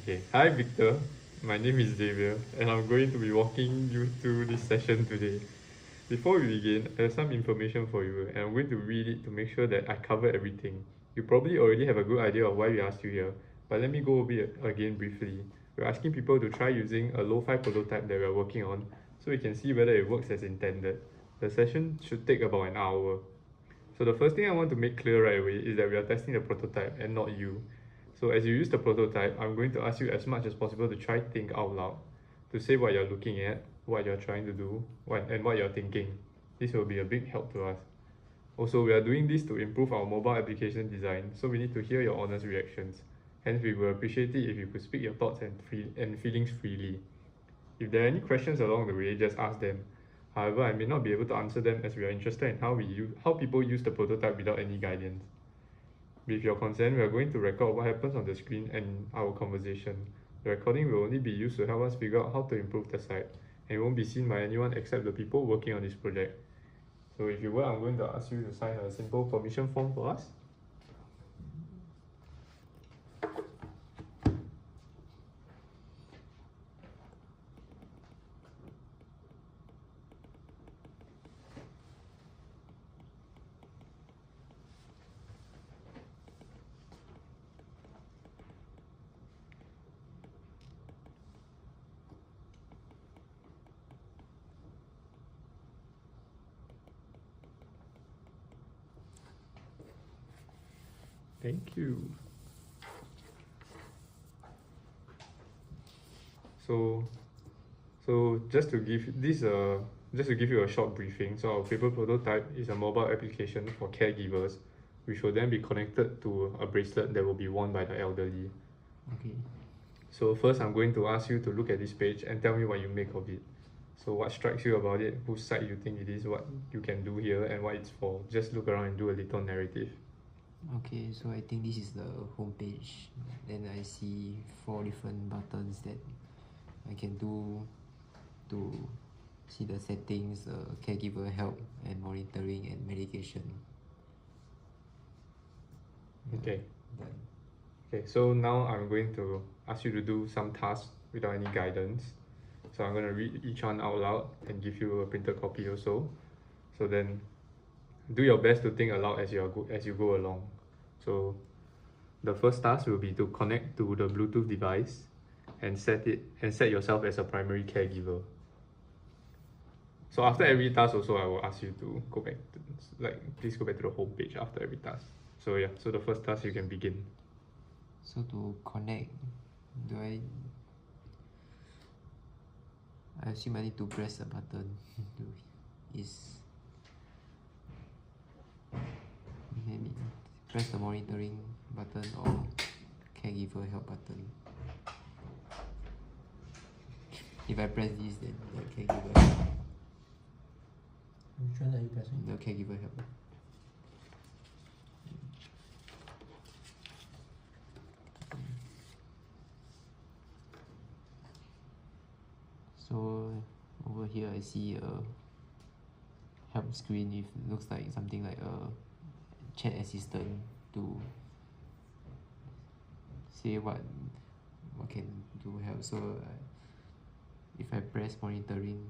Okay, hi Victor. My name is Xavier, and I'm going to be walking you through this session today. Before we begin, I have some information for you, and I'm going to read it to make sure that I cover everything. You probably already have a good idea of why we asked you here, but let me go over it again briefly. We're asking people to try using a lo-fi prototype that we're working on, so we can see whether it works as intended. The session should take about an hour. So the first thing I want to make clear right away is that we are testing the prototype and not you. So as you use the prototype, I'm going to ask you as much as possible to try think out loud, to say what you're looking at, what you're trying to do, and what you're thinking. This will be a big help to us. Also, we are doing this to improve our mobile application design, so we need to hear your honest reactions. Hence, we will appreciate it if you could speak your thoughts and feelings freely. If there are any questions along the way, just ask them. However, I may not be able to answer them as we are interested in how people use the prototype without any guidance. With your consent, we are going to record what happens on the screen and our conversation. The recording will only be used to help us figure out how to improve the site, and it won't be seen by anyone except the people working on this project. So if you will, I'm going to ask you to sign a simple permission form for us. Thank you. So, just to give you a short briefing. So our paper prototype is a mobile application for caregivers, which will then be connected to a bracelet that will be worn by the elderly. Okay. So first, I'm going to ask you to look at this page and tell me what you make of it. So what strikes you about it? Whose side you think it is? What you can do here and what it's for? Just look around and do a little narrative. Okay, so I think this is the home page. Then I see 4 different buttons that I can do to see the settings, caregiver help and monitoring and medication. Okay. Done. Okay, so now I'm going to ask you to do some tasks without any guidance. So I'm going to read each one out loud and give you a printed copy also. So then do your best to think aloud as you go along. So the first task will be to connect to the Bluetooth device and set yourself as a primary caregiver. So after every task also I will ask you to go back to, please go back to the home page after every task. So yeah, so the first task you can begin. So to connect, I assume I need to press a button. Maybe press the monitoring button or caregiver help button. If I press this, then the caregiver help. Which one are you pressing? The caregiver help. So over here I see a help screen. It looks like something like a chat assistant to say what can do help. So if I press monitoring,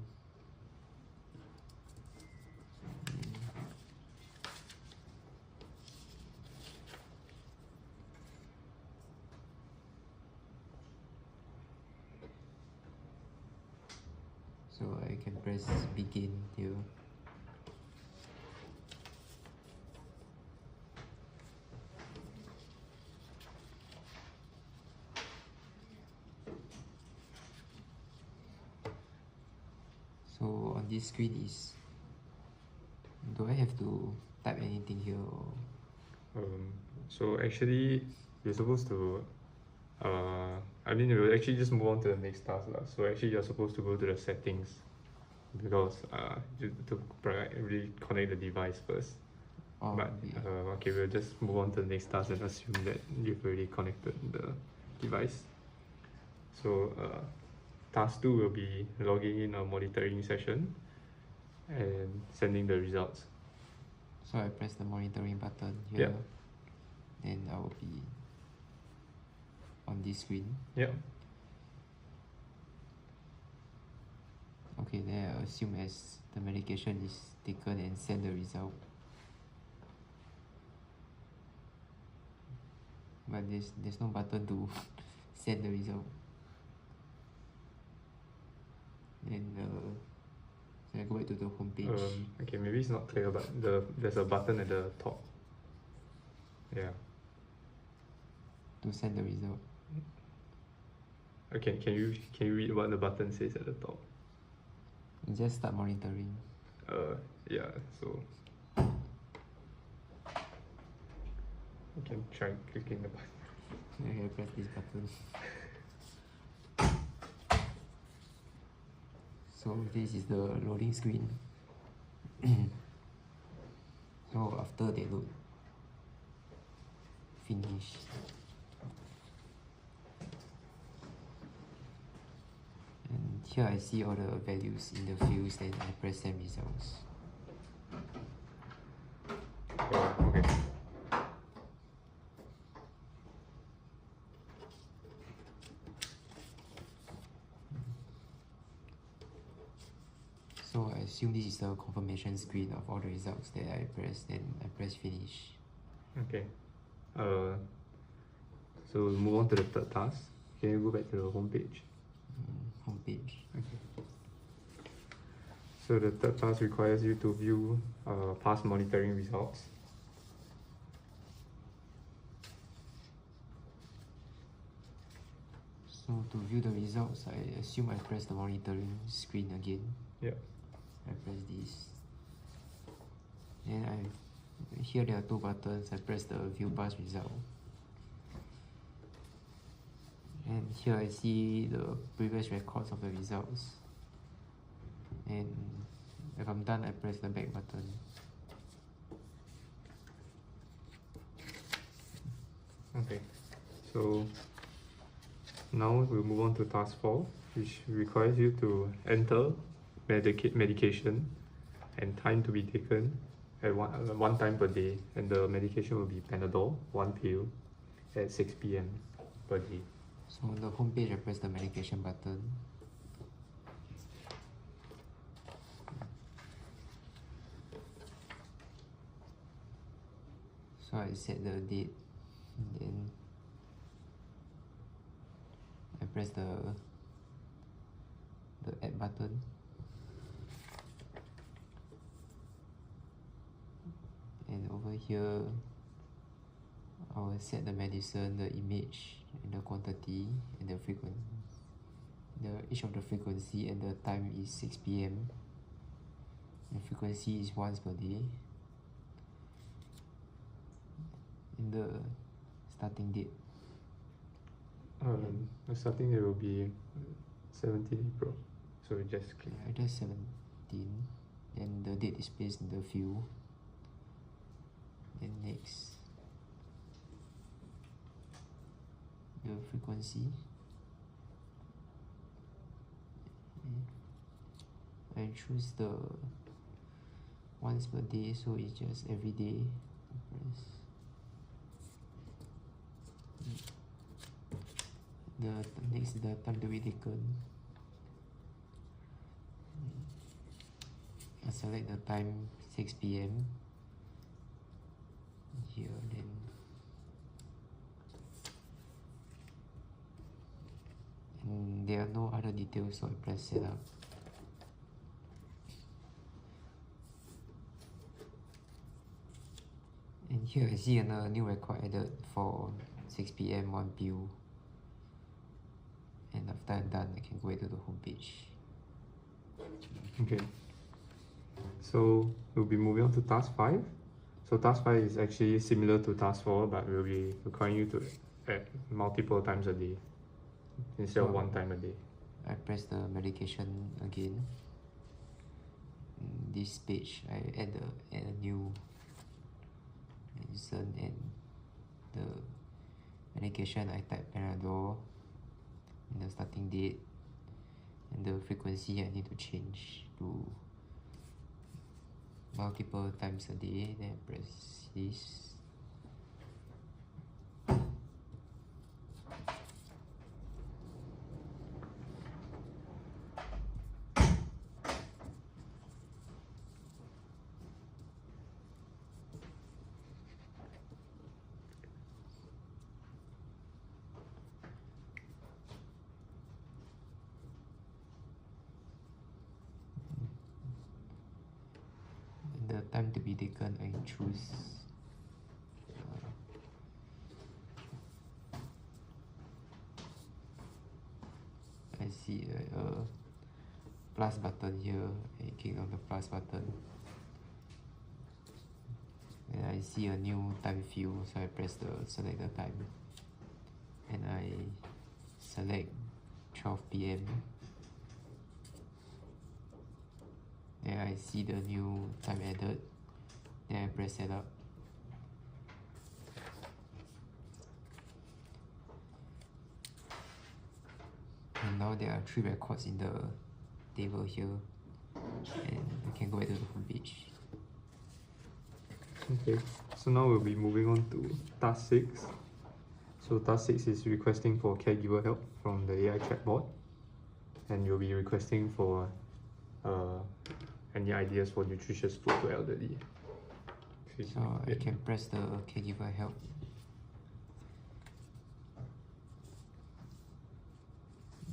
so I can press begin here. So on this screen do I have to type anything here or? So actually you're supposed to we'll actually just move on to the next task lah. So actually you're supposed to go to the settings because to really connect the device first. Oh, But okay, we'll just move on to the next task and assume that you've already connected the device. So task 2 will be logging in a monitoring session and sending the results. So I press the monitoring button here. Yeah. Then I will be on this screen. Yep. Okay, then I assume as the medication is taken and send the result. But there's no button to send the result. Then so I go back to the home page. Okay, maybe it's not clear, but there's a button at the top. Yeah. To send the result. Okay, can you read what the button says at the top? Just start monitoring. Yeah, so you can try clicking the button. I press this button. So this is the loading screen. So after they load, finish. And here I see all the values in the fields, then I press send results. Okay. So I assume this is the confirmation screen of all the results that I press, then I press finish. Okay. So we'll move on to the third task. Can you go back to the home page? Home page. Okay. So the third task requires you to view past monitoring results. So to view the results, I assume I press the monitoring screen again. Yeah. I press this. Then here there are two buttons. I press the view past result. And here I see the previous records of the results. And if I'm done, I press the back button. Okay. So now we'll move on to task 4, which requires you to enter medication and time to be taken at one time per day, and the medication will be Panadol, 1 pill, at 6 p.m. per day. So on the home page, I press the medication button. So I set the date, and then I press the add button. And over here, I will set the medicine, the image, and the quantity, and the frequency. Each of the frequency and the time is 6 p.m. The frequency is once per day. And the starting date. The starting date will be 17 April. So we just click. I just 17, and the date is placed in the field. Then next, the frequency. I choose the once per day, so it's just every day. Press. The next, the time to be taken. I select the time 6 p.m. here, then and there are no other details, so I press setup. And here I see another new record added for 6 p.m. 1 pill. And after I'm done, I can go to the home page. Okay. So we'll be moving on to task 5. So task 5 is actually similar to task 4, but we'll be requiring you to add multiple times a day instead of one time a day. I press the medication again. In this page, I add a new medicine, and the medication I type Panadol, and the starting date, and the frequency I need to change to multiple times a day. Then I press this. see a plus button here. I click on the plus button. And I see a new time field, so I press the select the time. And I select 12 p.m. Then I see the new time added. Then I press setup. And now there are 3 records in the table here. And I can go back to the home page. Okay, so now we'll be moving on to task 6. So task 6 is requesting for caregiver help from the AI chatbot, and you'll be requesting for any ideas for nutritious food to elderly. So I can press the caregiver help.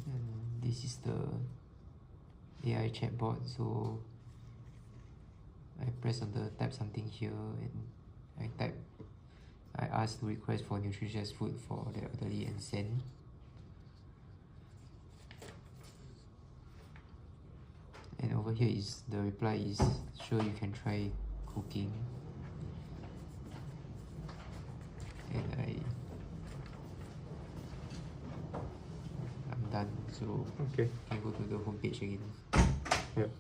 And this is the AI chatbot, so I press on the type something here and I ask to request for nutritious food for the elderly and send. And over here is the reply is sure you can try cooking. And I'm done, so okay, I can go to the home page again. Yep.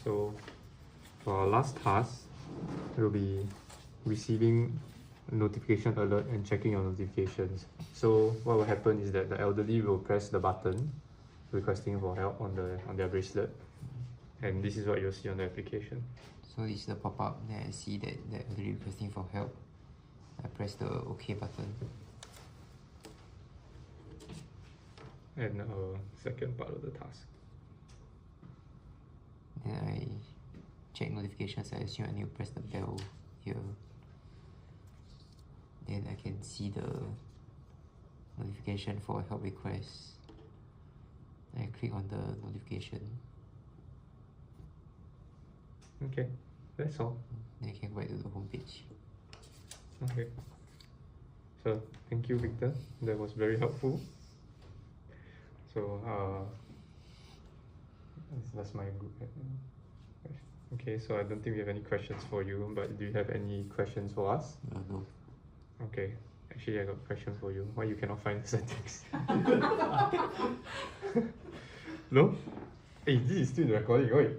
So for our last task, we'll be receiving notification alert and checking your notifications. So what will happen is that the elderly will press the button requesting for help on their bracelet, and this is what you'll see on the application. So this is the pop-up, then I see that the elderly requesting for help. I press the OK button. And second part of the task. Then I check notifications. I assume I need to press the bell here. Then I can see the notification for help request. I click on the notification. Okay, that's all. Then I can go back to the home page. Okay. So thank you, Victor. That was very helpful. So that's my group. Okay, so I don't think we have any questions for you, but do you have any questions for us? No. Okay, actually I got a question for you. Why you cannot find the settings? No? Hey, this is still recording, right?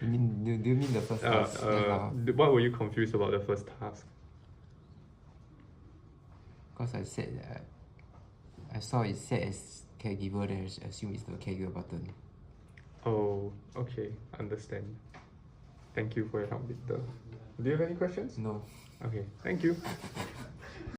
Do you mean the first task? What were you confused about the first task? Because I said that I saw it set as caregiver, then I assume it's the caregiver button. Oh, okay, understand. Thank you for your help, Victor. Do you have any questions? No. Okay, thank you.